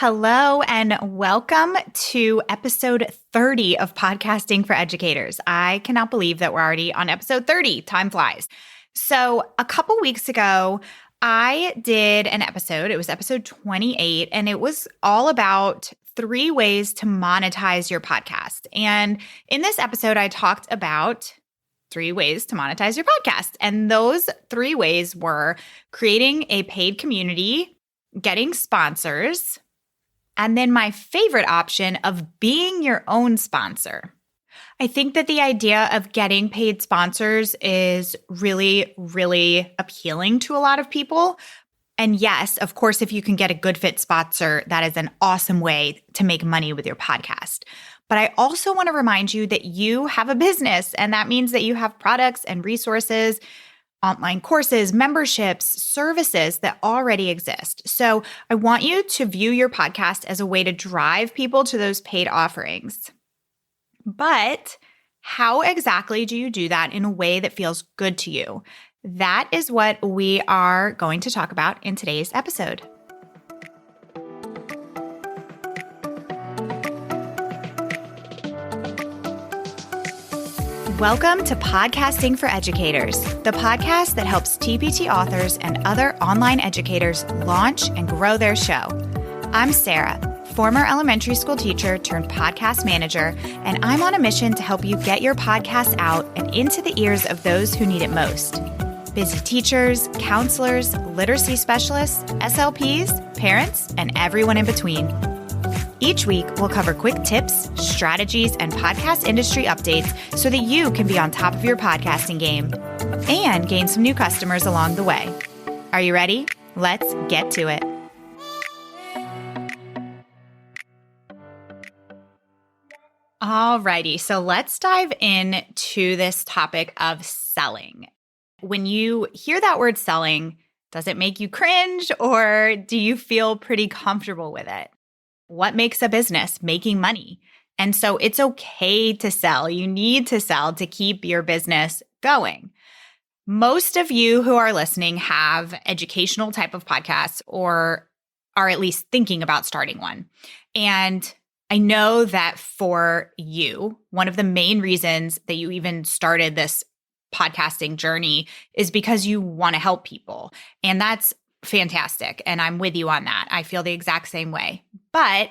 Hello and welcome to episode 30 of Podcasting for Educators. I cannot believe that we're already on episode 30. Time flies. So a couple weeks ago, I did an episode. It was episode 28, and it was all about 3 ways to monetize your podcast. And in this episode, I talked about 3 ways to monetize your podcast. And those 3 ways were creating a paid community, getting sponsors, and then my favorite option of being your own sponsor. I think that the idea of getting paid sponsors is really, really appealing to a lot of people. And yes, of course, if you can get a good fit sponsor, that is an awesome way to make money with your podcast. But I also want to remind you that you have a business, and that means that you have products and resources, online courses, memberships, services that already exist. So I want you to view your podcast as a way to drive people to those paid offerings. But how exactly do you do that in a way that feels good to you? That is what we are going to talk about in today's episode. Welcome to Podcasting for Educators, the podcast that helps TPT authors and other online educators launch and grow their show. I'm Sarah, former elementary school teacher turned podcast manager, and I'm on a mission to help you get your podcast out and into the ears of those who need it most. Busy teachers, counselors, literacy specialists, SLPs, parents, and everyone in between. Each week, we'll cover quick tips, strategies, and podcast industry updates so that you can be on top of your podcasting game and gain some new customers along the way. Are you ready? Let's get to it. Alrighty, so let's dive into this topic of selling. When you hear that word selling, does it make you cringe, or do you feel pretty comfortable with it? What makes a business making money? And so it's okay to sell. You need to sell to keep your business going. Most of you who are listening have educational type of podcasts or are at least thinking about starting one. And I know that for you, one of the main reasons that you even started this podcasting journey is because you want to help people. And that's fantastic. And I'm with you on that. I feel the exact same way. But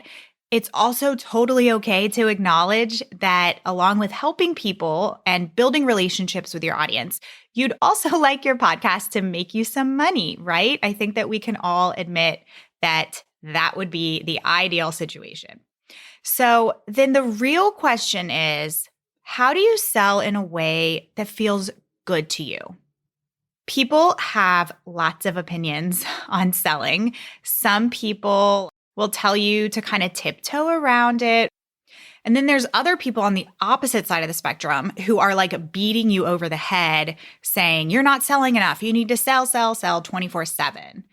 it's also totally okay to acknowledge that along with helping people and building relationships with your audience, you'd also like your podcast to make you some money, right? I think that we can all admit that that would be the ideal situation. So then the real question is, how do you sell in a way that feels good to you? People have lots of opinions on selling. Some people will tell you to kind of tiptoe around it. And then there's other people on the opposite side of the spectrum who are like beating you over the head saying, you're not selling enough. You need to sell 24/7.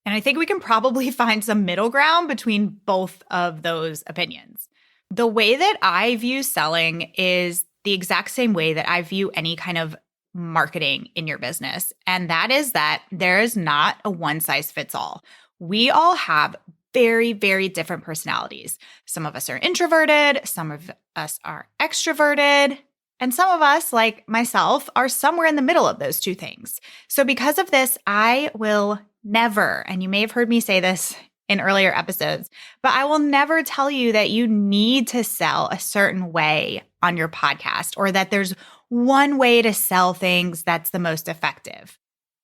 And I think we can probably find some middle ground between both of those opinions. The way that I view selling is the exact same way that I view any kind of marketing in your business. And that is that there is not a one size fits all. We all have very, very different personalities. Some of us are introverted, some of us are extroverted, and some of us, like myself, are somewhere in the middle of those two things. So because of this, I will never, and you may have heard me say this in earlier episodes, but I will never tell you that you need to sell a certain way on your podcast or that there's one way to sell things that's the most effective.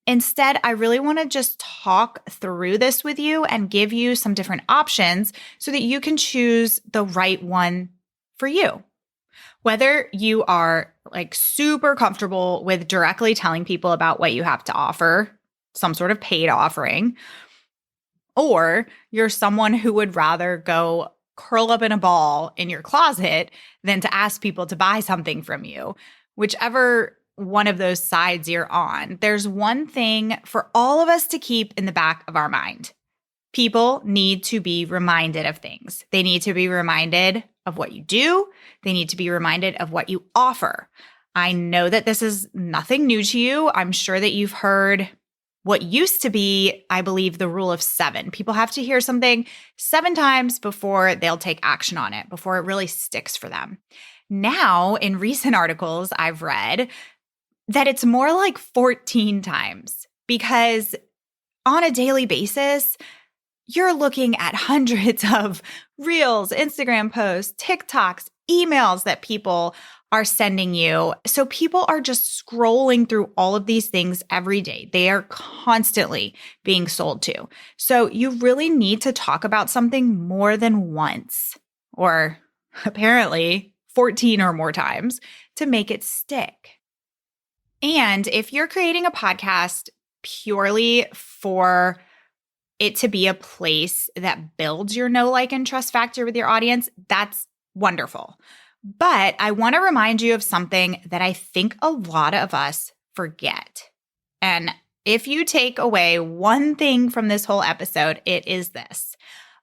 Instead, I really want to just talk through this with you and give you some different options so that you can choose the right one for you. Whether you are like super comfortable with directly telling people about what you have to offer, some sort of paid offering, or you're someone who would rather go curl up in a ball in your closet than to ask people to buy something from you. Whichever one of those sides you're on, there's one thing for all of us to keep in the back of our mind. People need to be reminded of things. They need to be reminded of what you do. They need to be reminded of what you offer. I know that this is nothing new to you. I'm sure that you've heard what used to be, I believe, the rule of 7. People have to hear something 7 times before they'll take action on it, before it really sticks for them. Now, in recent articles I've read, that it's more like 14 times, because on a daily basis, you're looking at hundreds of reels, Instagram posts, TikToks, emails that people are sending you. So people are just scrolling through all of these things every day. They are constantly being sold to. So you really need to talk about something more than once, or apparently 14 or more times, to make it stick. And if you're creating a podcast purely for it to be a place that builds your know, like, and trust factor with your audience, that's wonderful. But I want to remind you of something that I think a lot of us forget. And if you take away one thing from this whole episode, it is this.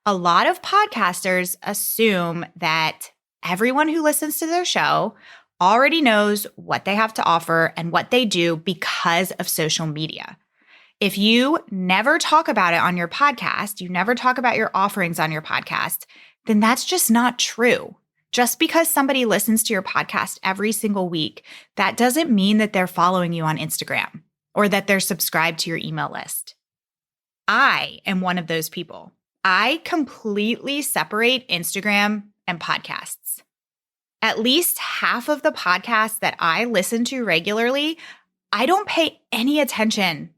A lot of podcasters assume that everyone who listens to their show already knows what they have to offer and what they do because of social media. If you never talk about it on your podcast, you never talk about your offerings on your podcast, then that's just not true. Just because somebody listens to your podcast every single week, that doesn't mean that they're following you on Instagram or that they're subscribed to your email list. I am one of those people. I completely separate Instagram and podcasts. At least half of the podcasts that I listen to regularly, I don't pay any attention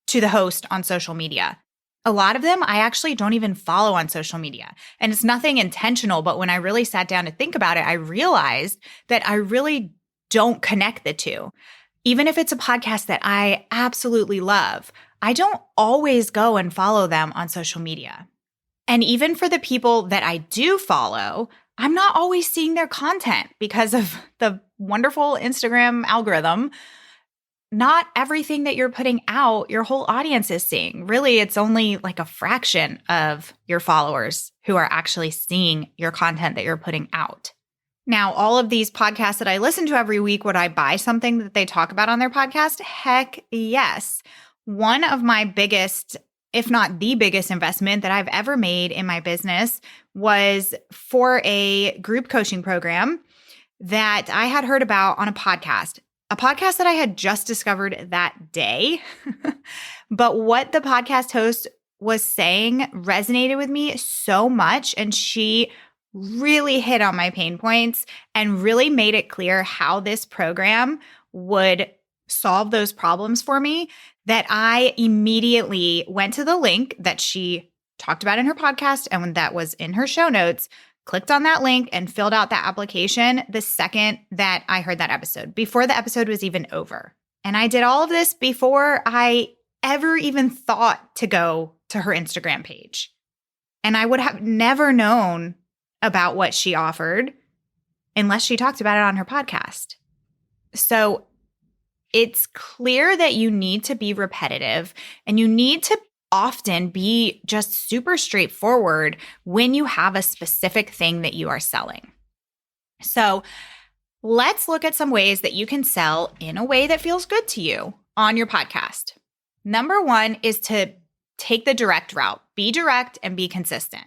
to the host on social media. A lot of them I actually don't even follow on social media. And it's nothing intentional, but when I really sat down to think about it, I realized that I really don't connect the two. Even if it's a podcast that I absolutely love, I don't always go and follow them on social media. And even for the people that I do follow, I'm not always seeing their content because of the wonderful Instagram algorithm. Not everything that you're putting out, your whole audience is seeing. Really, it's only like a fraction of your followers who are actually seeing your content that you're putting out. Now, all of these podcasts that I listen to every week, would I buy something that they talk about on their podcast? Heck yes. One of my biggest, if not the biggest investment that I've ever made in my business was for a group coaching program that I had heard about on a podcast that I had just discovered that day. But what the podcast host was saying resonated with me so much, and she really hit on my pain points and really made it clear how this program would solve those problems for me, that I immediately went to the link that she talked about in her podcast and that was in her show notes, clicked on that link and filled out that application the second that I heard that episode, before the episode was even over. And I did all of this before I ever even thought to go to her Instagram page. And I would have never known about what she offered unless she talked about it on her podcast. So it's clear that you need to be repetitive and you need to often be just super straightforward when you have a specific thing that you are selling. So let's look at some ways that you can sell in a way that feels good to you on your podcast. Number one is to take the direct route. Be direct and be consistent.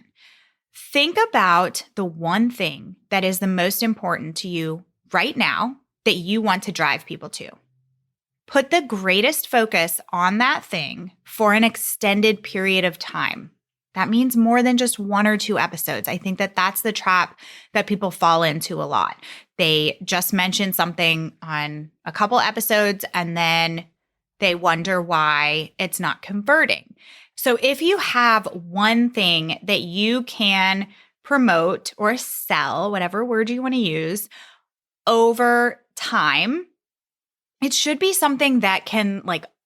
Think about the one thing that is the most important to you right now that you want to drive people to. Put the greatest focus on that thing for an extended period of time. That means more than just 1 or 2 episodes. I think that that's the trap that people fall into a lot. They just mention something on a couple episodes and then they wonder why it's not converting. So if you have one thing that you can promote or sell, whatever word you want to use, over time, it should be something that can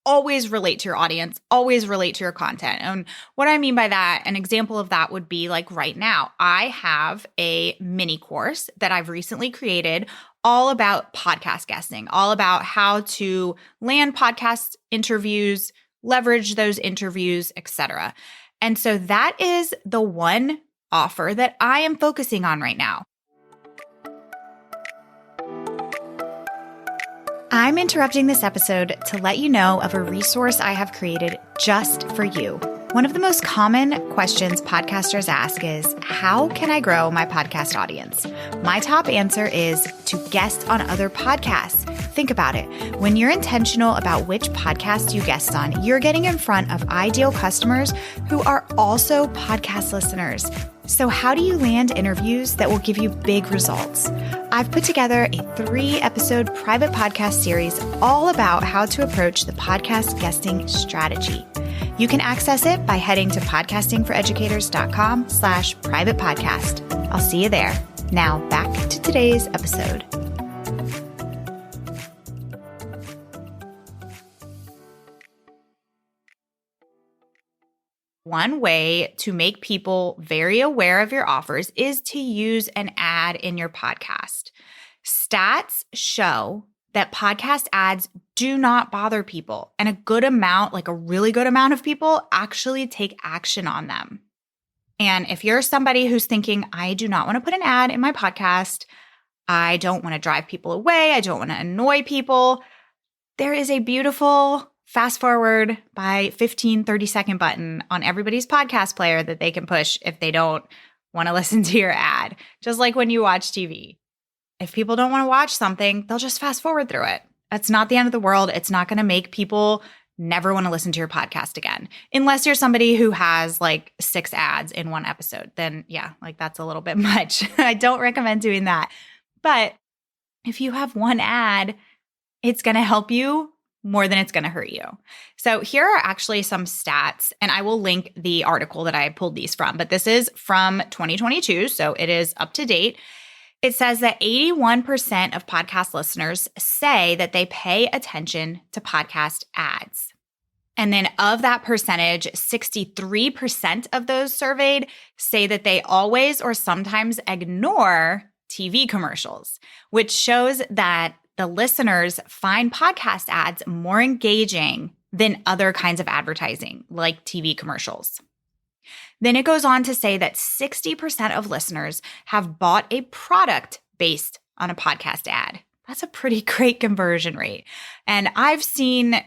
always relate to your audience, always relate to your content. And what I mean by that, an example of that would be right now, I have a mini course that I've recently created all about podcast guesting, all about how to land podcast interviews, leverage those interviews, etc. And so that is the one offer that I am focusing on right now. I'm interrupting this episode to let you know of a resource I have created just for you. One of the most common questions podcasters ask is, how can I grow my podcast audience? My top answer is to guest on other podcasts. Think about it. When you're intentional about which podcast you guest on, you're getting in front of ideal customers who are also podcast listeners. So how do you land interviews that will give you big results? I've put together a 3-episode private podcast series all about how to approach the podcast guesting strategy. You can access it by heading to podcastingforeducators.com/private podcast. I'll see you there. Now back to today's episode. One way to make people very aware of your offers is to use an ad in your podcast. Stats show that podcast ads do not bother people, and a good amount, like a really good amount of people, actually take action on them. And if you're somebody who's thinking, I do not want to put an ad in my podcast, I don't want to drive people away, I don't want to annoy people, there is a beautiful fast forward by 15, 30-second button on everybody's podcast player that they can push if they don't want to listen to your ad. Just like when you watch TV. If people don't want to watch something, they'll just fast forward through it. It's not the end of the world. It's not going to make people never want to listen to your podcast again. Unless you're somebody who has like 6 ads in one episode, then yeah, like that's a little bit much. I don't recommend doing that. But if you have one ad, it's going to help you more than it's going to hurt you. So here are actually some stats, and I will link the article that I pulled these from, but this is from 2022, so it is up to date. It says that 81% of podcast listeners say that they pay attention to podcast ads. And then of that percentage, 63% of those surveyed say that they always or sometimes ignore TV commercials, which shows that the listeners find podcast ads more engaging than other kinds of advertising, like TV commercials. Then it goes on to say that 60% of listeners have bought a product based on a podcast ad. That's a pretty great conversion rate. And I've seen,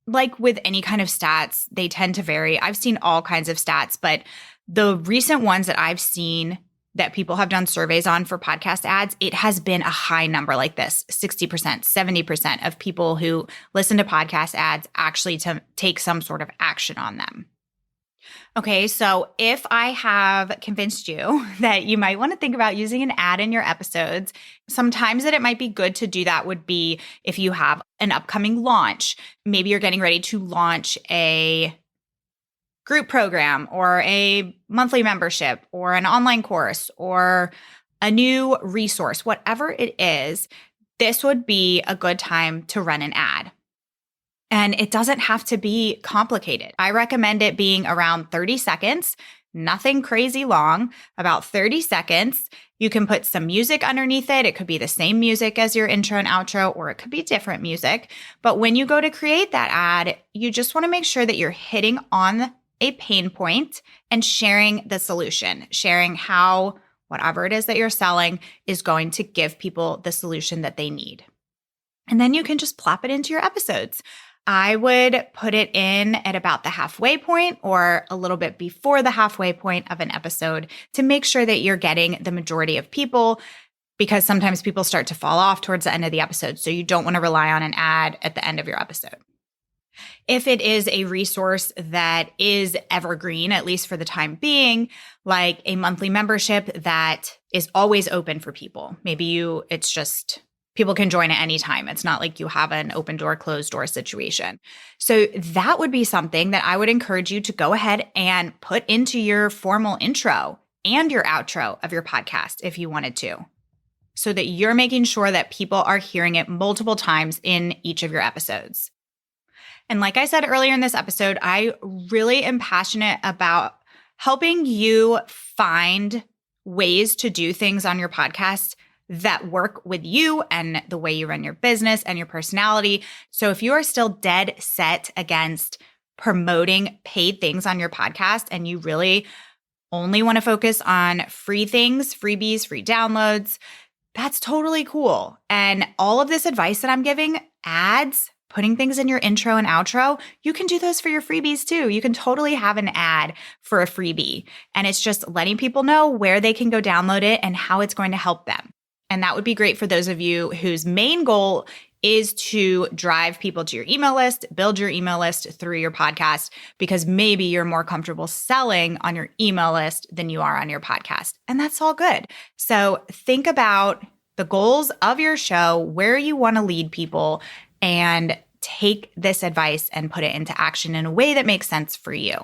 like with any kind of stats, they tend to vary. I've seen all kinds of stats, but the recent ones that I've seen that people have done surveys on for podcast ads, it has been a high number like this, 60%, 70% of people who listen to podcast ads actually take some sort of action on them. Okay, so if I have convinced you that you might want to think about using an ad in your episodes, sometimes that it might be good to do that would be if you have an upcoming launch. Maybe you're getting ready to launch a group program or a monthly membership or an online course or a new resource, whatever it is, this would be a good time to run an ad. And it doesn't have to be complicated. I recommend it being around 30 seconds, nothing crazy long, about 30 seconds. You can put some music underneath it. It could be the same music as your intro and outro, or it could be different music. But when you go to create that ad, you just want to make sure that you're hitting on a pain point and sharing the solution, sharing how whatever it is that you're selling is going to give people the solution that they need. And then you can just plop it into your episodes. I would put it in at about the halfway point or a little bit before the halfway point of an episode to make sure that you're getting the majority of people, because sometimes people start to fall off towards the end of the episode. So you don't want to rely on an ad at the end of your episode. If it is a resource that is evergreen, at least for the time being, like a monthly membership that is always open for people, it's just people can join at any time. It's not like you have an open door, closed door situation. So that would be something that I would encourage you to go ahead and put into your formal intro and your outro of your podcast if you wanted to, so that you're making sure that people are hearing it multiple times in each of your episodes. And like I said earlier in this episode, I really am passionate about helping you find ways to do things on your podcast that work with you and the way you run your business and your personality. So if you are still dead set against promoting paid things on your podcast and you really only want to focus on free things, freebies, free downloads, That's totally cool. And all of this advice that I'm giving, ads, putting things in your intro and outro, you can do those for your freebies too. You can totally have an ad for a freebie. And it's just letting people know where they can go download it and how it's going to help them. And that would be great for those of you whose main goal is to drive people to your email list, build your email list through your podcast, because maybe you're more comfortable selling on your email list than you are on your podcast. And that's all good. So think about the goals of your show, where you want to lead people, and take this advice and put it into action in a way that makes sense for you.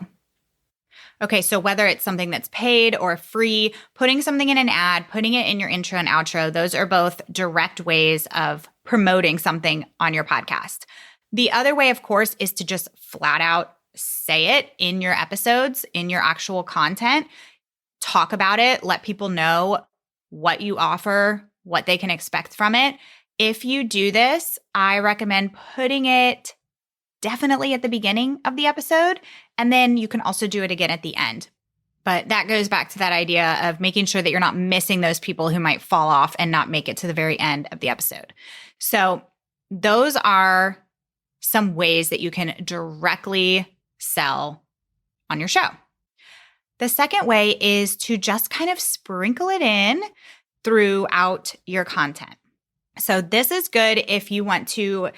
Okay, so whether it's something that's paid or free, putting something in an ad, putting it in your intro and outro, those are both direct ways of promoting something on your podcast. The other way, of course, is to just flat out say it in your episodes, in your actual content. Talk about it, let people know what you offer, what they can expect from it. If you do this, I recommend putting it definitely at the beginning of the episode, and then you can also do it again at the end. But that goes back to that idea of making sure that you're not missing those people who might fall off and not make it to the very end of the episode. So those are some ways that you can directly sell on your show. The second way is to just kind of sprinkle it in throughout your content. So this is good if you want to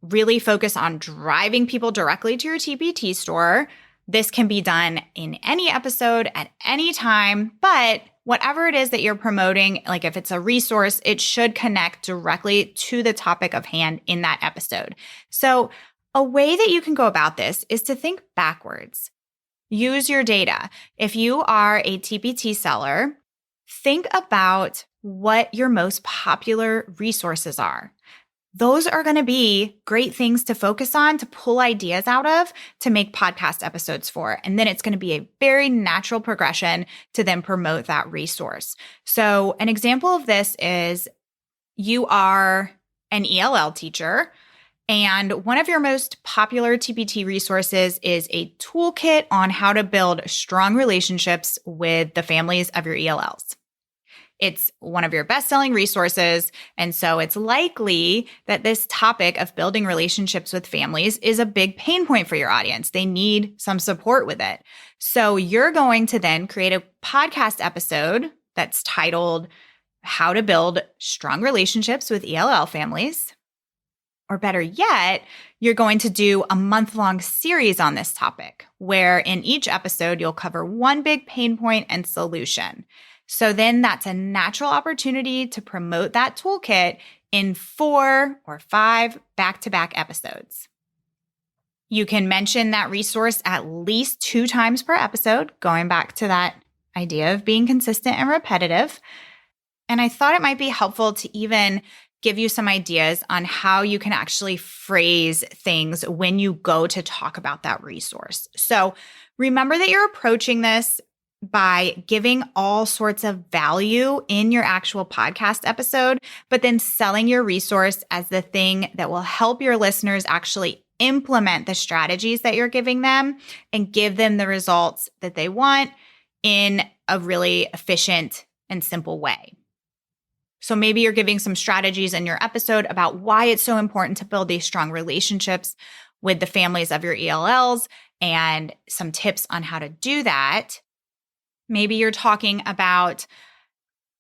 really focus on driving people directly to your TPT store. This can be done in any episode at any time, but whatever it is that you're promoting, like if it's a resource, it should connect directly to the topic of hand in that episode. So a way that you can go about this is to think backwards. Use your data. If you are a TPT seller, think about what your most popular resources are. Those are going to be great things to focus on, to pull ideas out of, to make podcast episodes for. And then it's going to be a very natural progression to then promote that resource. So an example of this is you are an ELL teacher, and one of your most popular TPT resources is a toolkit on how to build strong relationships with the families of your ELLs. It's one of your best-selling resources, and so it's likely that this topic of building relationships with families is a big pain point for your audience. They need some support with it. So you're going to then create a podcast episode that's titled How to Build Strong Relationships with ELL Families. Or better yet, you're going to do a month-long series on this topic, where in each episode, you'll cover one big pain point and solution. So then that's a natural opportunity to promote that toolkit in 4 or 5 back-to-back episodes. You can mention that resource at least 2 times per episode, going back to that idea of being consistent and repetitive. And I thought it might be helpful to even give you some ideas on how you can actually phrase things when you go to talk about that resource. So remember that you're approaching this by giving all sorts of value in your actual podcast episode, but then selling your resource as the thing that will help your listeners actually implement the strategies that you're giving them and give them the results that they want in a really efficient and simple way. So maybe you're giving some strategies in your episode about why it's so important to build these strong relationships with the families of your ELLs and some tips on how to do that. Maybe you're talking about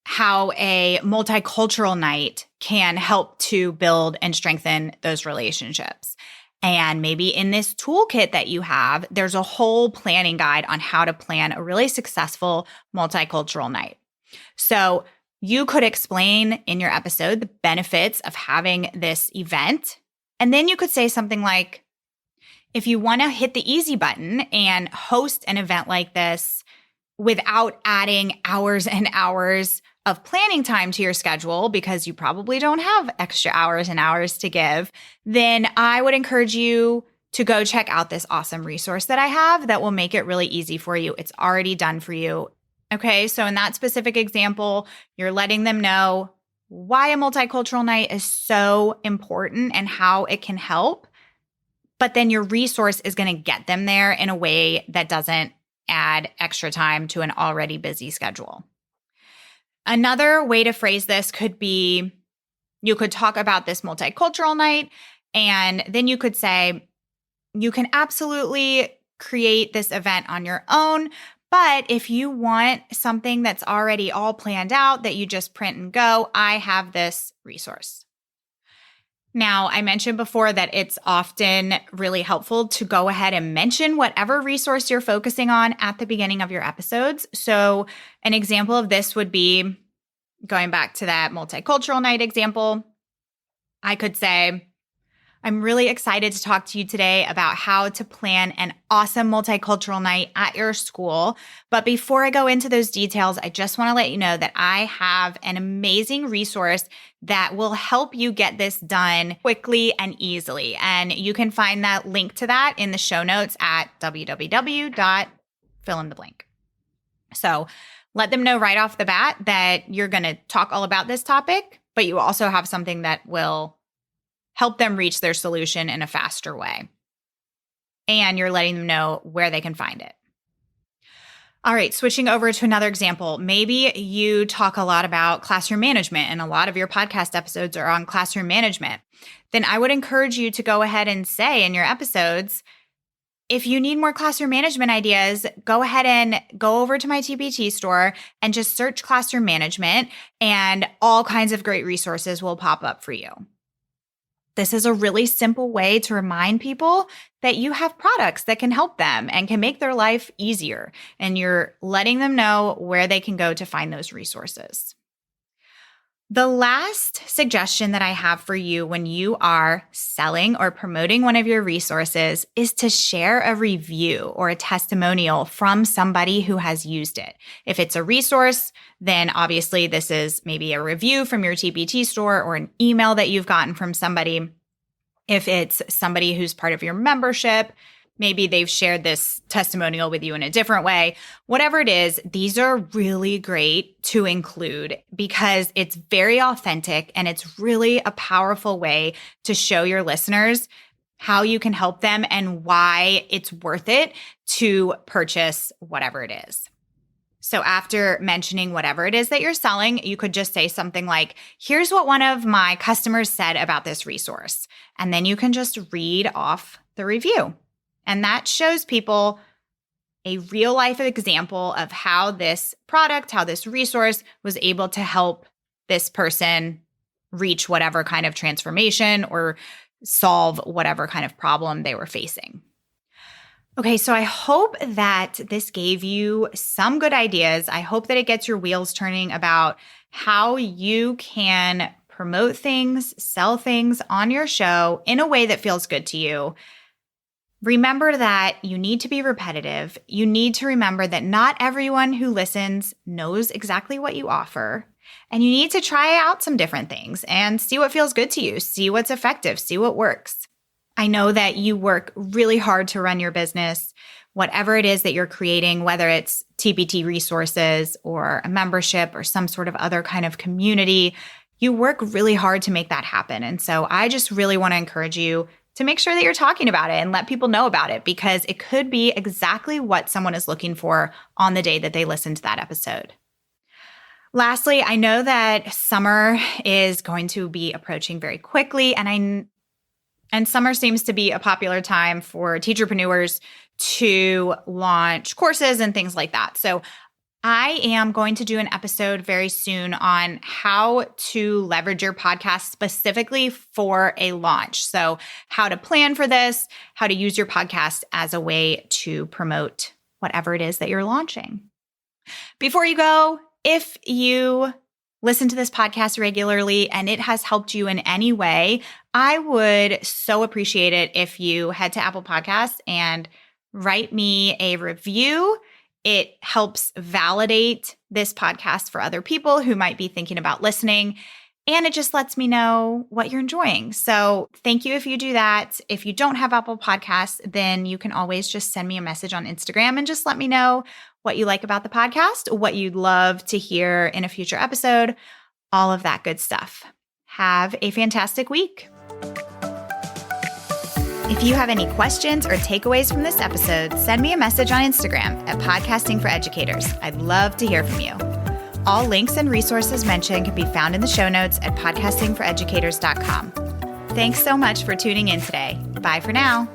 how a multicultural night can help to build and strengthen those relationships. And maybe in this toolkit that you have, there's a whole planning guide on how to plan a really successful multicultural night. So you could explain in your episode the benefits of having this event. And then you could say something like, if you want to hit the easy button and host an event like this without adding hours and hours of planning time to your schedule, because you probably don't have extra hours and hours to give, then I would encourage you to go check out this awesome resource that I have that will make it really easy for you. It's already done for you. Okay, so in that specific example, you're letting them know why a multicultural night is so important and how it can help. But then your resource is going to get them there in a way that doesn't add extra time to an already busy schedule. Another way to phrase this could be, you could talk about this multicultural night, and then you could say, you can absolutely create this event on your own, but if you want something that's already all planned out that you just print and go, I have this resource. Now, I mentioned before that it's often really helpful to go ahead and mention whatever resource you're focusing on at the beginning of your episodes. So an example of this would be, going back to that multicultural night example, I could say, I'm really excited to talk to you today about how to plan an awesome multicultural night at your school. But before I go into those details, I just want to let you know that I have an amazing resource that will help you get this done quickly and easily. And you can find that link to that in the show notes at www.fill-in-the-blank. So let them know right off the bat that you're going to talk all about this topic, but you also have something that will help them reach their solution in a faster way. And you're letting them know where they can find it. All right, switching over to another example. Maybe you talk a lot about classroom management, and a lot of your podcast episodes are on classroom management. Then I would encourage you to go ahead and say in your episodes, if you need more classroom management ideas, go ahead and go over to my TPT store and just search classroom management, and all kinds of great resources will pop up for you. This is a really simple way to remind people that you have products that can help them and can make their life easier. And you're letting them know where they can go to find those resources. The last suggestion that I have for you when you are selling or promoting one of your resources is to share a review or a testimonial from somebody who has used it. If it's a resource, then obviously this is maybe a review from your TPT store or an email that you've gotten from somebody. If it's somebody who's part of your membership, maybe they've shared this testimonial with you in a different way. Whatever it is, these are really great to include because it's very authentic and it's really a powerful way to show your listeners how you can help them and why it's worth it to purchase whatever it is. So after mentioning whatever it is that you're selling, you could just say something like, here's what one of my customers said about this resource. And then you can just read off the review. And that shows people a real life example of how this product, how this resource was able to help this person reach whatever kind of transformation or solve whatever kind of problem they were facing. Okay, so I hope that this gave you some good ideas. I hope that it gets your wheels turning about how you can promote things, sell things on your show in a way that feels good to you. Remember that you need to be repetitive. You need to remember that not everyone who listens knows exactly what you offer. And you need to try out some different things and see what feels good to you, see what's effective, see what works. I know that you work really hard to run your business, whatever it is that you're creating, whether it's TPT resources or a membership or some sort of other kind of community. You work really hard to make that happen. And so I just really want to encourage you to make sure that you're talking about it and let people know about it because it could be exactly what someone is looking for on the day that they listen to that episode. Lastly, I know that summer is going to be approaching very quickly, and summer seems to be a popular time for teacherpreneurs to launch courses and things like that. So I am going to do an episode very soon on how to leverage your podcast specifically for a launch. So how to plan for this, how to use your podcast as a way to promote whatever it is that you're launching. Before you go, if you listen to this podcast regularly and it has helped you in any way, I would so appreciate it if you head to Apple Podcasts and write me a review. It helps validate this podcast for other people who might be thinking about listening, and it just lets me know what you're enjoying. So thank you if you do that. If you don't have Apple Podcasts, then you can always just send me a message on Instagram and just let me know what you like about the podcast, what you'd love to hear in a future episode, all of that good stuff. Have a fantastic week. If you have any questions or takeaways from this episode, send me a message on Instagram at Podcasting for Educators. I'd love to hear from you. All links and resources mentioned can be found in the show notes at podcastingforeducators.com. Thanks so much for tuning in today. Bye for now.